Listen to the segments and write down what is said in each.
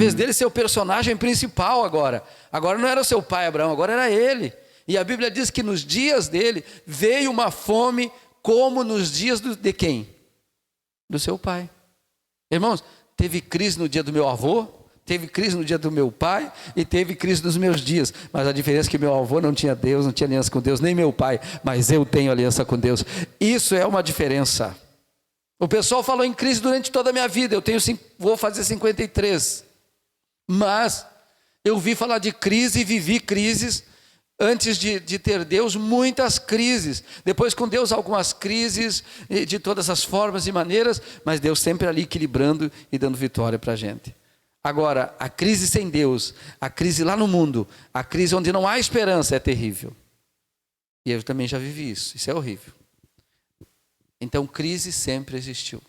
vez dele ser o personagem principal agora. Agora não era o seu pai Abraão, agora era ele. E a Bíblia diz que nos dias dele veio uma fome como nos dias de quem? Do seu pai. Irmãos, teve crise no dia do meu avô, teve crise no dia do meu pai e teve crise nos meus dias. Mas a diferença é que meu avô não tinha Deus, não tinha aliança com Deus, nem meu pai, mas eu tenho aliança com Deus. Isso é uma diferença. O pessoal falou em crise durante toda a minha vida. Vou fazer 53. Mas eu vi falar de crise e vivi crises. Antes de ter Deus, muitas crises. Depois com Deus, algumas crises de todas as formas e maneiras. Mas Deus sempre ali equilibrando e dando vitória para a gente. Agora, a crise sem Deus, a crise lá no mundo, a crise onde não há esperança é terrível. E eu também já vivi isso. Isso é horrível. Então, crise sempre existiu.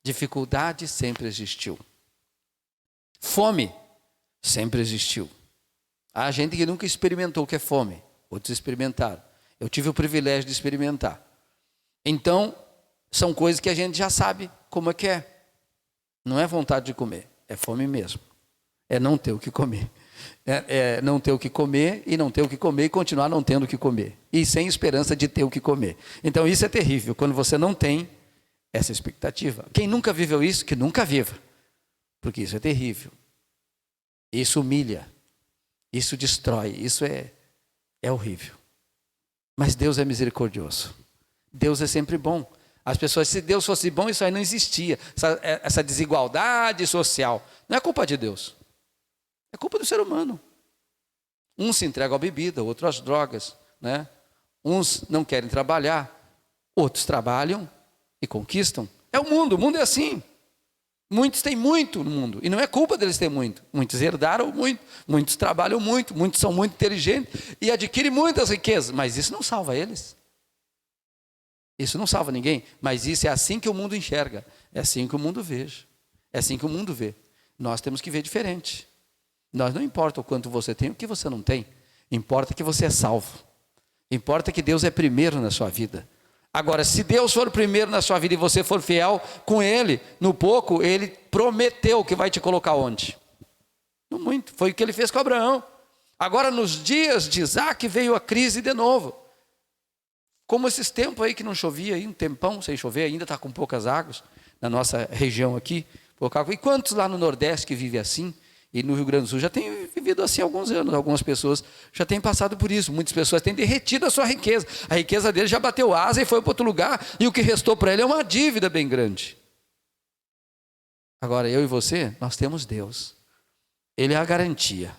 Dificuldade sempre existiu. Fome sempre existiu. Há gente que nunca experimentou o que é fome. Outros experimentaram. Eu tive o privilégio de experimentar. Então, são coisas que a gente já sabe como é que é. Não é vontade de comer, é fome mesmo. É não ter o que comer. É não ter o que comer e não ter o que comer e continuar não tendo o que comer. E sem esperança de ter o que comer. Então isso é terrível, quando você não tem essa expectativa. Quem nunca viveu isso, que nunca viva. Porque isso é terrível. Isso humilha. Isso destrói. Isso é horrível. Mas Deus é misericordioso. Deus é sempre bom. As pessoas, se Deus fosse bom, isso aí não existia. Essa desigualdade social. Não é culpa de Deus. É culpa do ser humano. Uns se entregam à bebida, outros às drogas, né? Uns não querem trabalhar, outros trabalham e conquistam. É o mundo é assim. Muitos têm muito no mundo, e não é culpa deles ter muito. Muitos herdaram muito, muitos trabalham muito, muitos são muito inteligentes e adquirem muitas riquezas, mas isso não salva eles. Isso não salva ninguém, mas isso é assim que o mundo enxerga, é assim que o mundo veja, é assim que o mundo vê. Nós temos que ver diferente. Nós não importa o quanto você tem, o que você não tem. Importa que você é salvo. Importa que Deus é primeiro na sua vida. Agora, se Deus for primeiro na sua vida e você for fiel com Ele, no pouco, Ele prometeu que vai te colocar onde? No muito. Foi o que Ele fez com Abraão. Agora, nos dias de Isaac, veio a crise de novo. Como esses tempos aí que não chovia, aí, um tempão sem chover, ainda está com poucas águas, na nossa região aqui. E quantos lá no Nordeste que vivem assim? E no Rio Grande do Sul já tem vivido assim há alguns anos. Algumas pessoas já têm passado por isso. Muitas pessoas têm derretido a sua riqueza. A riqueza dele já bateu asa e foi para outro lugar. E o que restou para ele é uma dívida bem grande. Agora, eu e você, nós temos Deus. Ele é a garantia.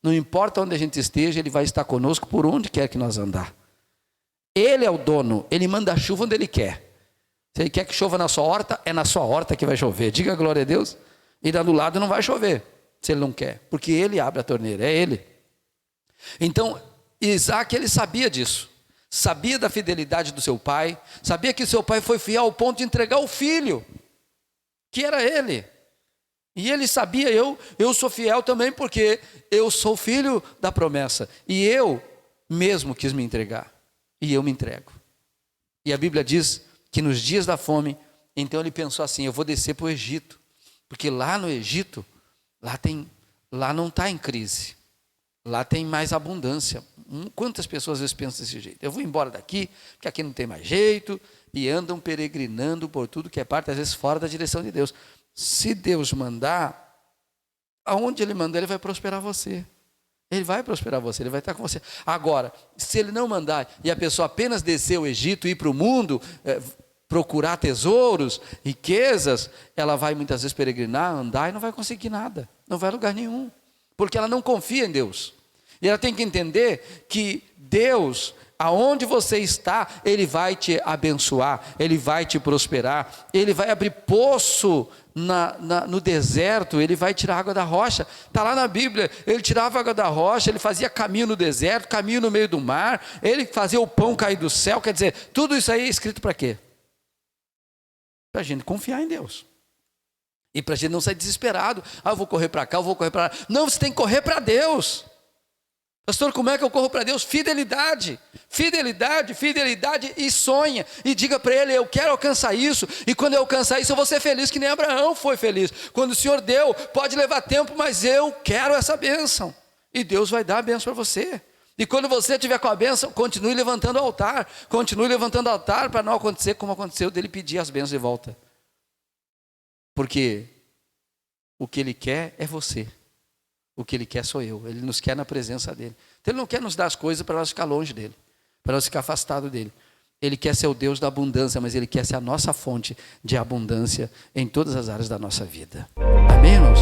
Não importa onde a gente esteja, Ele vai estar conosco por onde quer que nós andar. Ele é o dono. Ele manda a chuva onde Ele quer. Se Ele quer que chova na sua horta, é na sua horta que vai chover. Diga glória a Deus. E lá do lado não vai chover. Se Ele não quer, porque Ele abre a torneira, é Ele. Então, Isaac, ele sabia disso, sabia da fidelidade do seu pai, sabia que seu pai foi fiel ao ponto de entregar o filho, que era ele. E ele sabia, eu sou fiel também porque eu sou filho da promessa. E eu mesmo quis me entregar, e eu me entrego. E a Bíblia diz que nos dias da fome, então ele pensou assim, eu vou descer para o Egito, porque lá no Egito, lá não está em crise, lá tem mais abundância. Quantas pessoas às vezes pensam desse jeito? Eu vou embora daqui, porque aqui não tem mais jeito, e andam peregrinando por tudo que é parte, às vezes fora da direção de Deus. Se Deus mandar, aonde Ele mandar, Ele vai prosperar você. Ele vai prosperar você, Ele vai estar com você. Agora, se Ele não mandar, e a pessoa apenas descer o Egito, ir para o mundo, procurar tesouros, riquezas, ela vai muitas vezes peregrinar, andar e não vai conseguir nada, não vai a lugar nenhum, porque ela não confia em Deus. E ela tem que entender que Deus, aonde você está, Ele vai te abençoar, Ele vai te prosperar, Ele vai abrir poço no deserto, Ele vai tirar água da rocha. Está lá na Bíblia, Ele tirava água da rocha, Ele fazia caminho no deserto, caminho no meio do mar, Ele fazia o pão cair do céu. Quer dizer, tudo isso aí é escrito para quê? Para a gente confiar em Deus. E para a gente não sair desesperado. Eu vou correr para cá, eu vou correr para lá. Não, você tem que correr para Deus. Pastor, como é que eu corro para Deus? Fidelidade, fidelidade, fidelidade, e sonha, e diga para Ele, eu quero alcançar isso, e quando eu alcançar isso eu vou ser feliz, que nem Abraão foi feliz. Quando o Senhor deu, pode levar tempo, mas eu quero essa bênção, e Deus vai dar a bênção para você. E quando você tiver com a bênção, continue levantando o altar, para não acontecer como aconteceu dele pedir as bênçãos de volta. Porque o que Ele quer é você. O que Ele quer sou eu. Ele nos quer na presença dEle. Então Ele não quer nos dar as coisas para nós ficar longe dEle, para nós ficar afastados dEle. Ele quer ser o Deus da abundância, mas Ele quer ser a nossa fonte de abundância em todas as áreas da nossa vida. Amém, irmãos?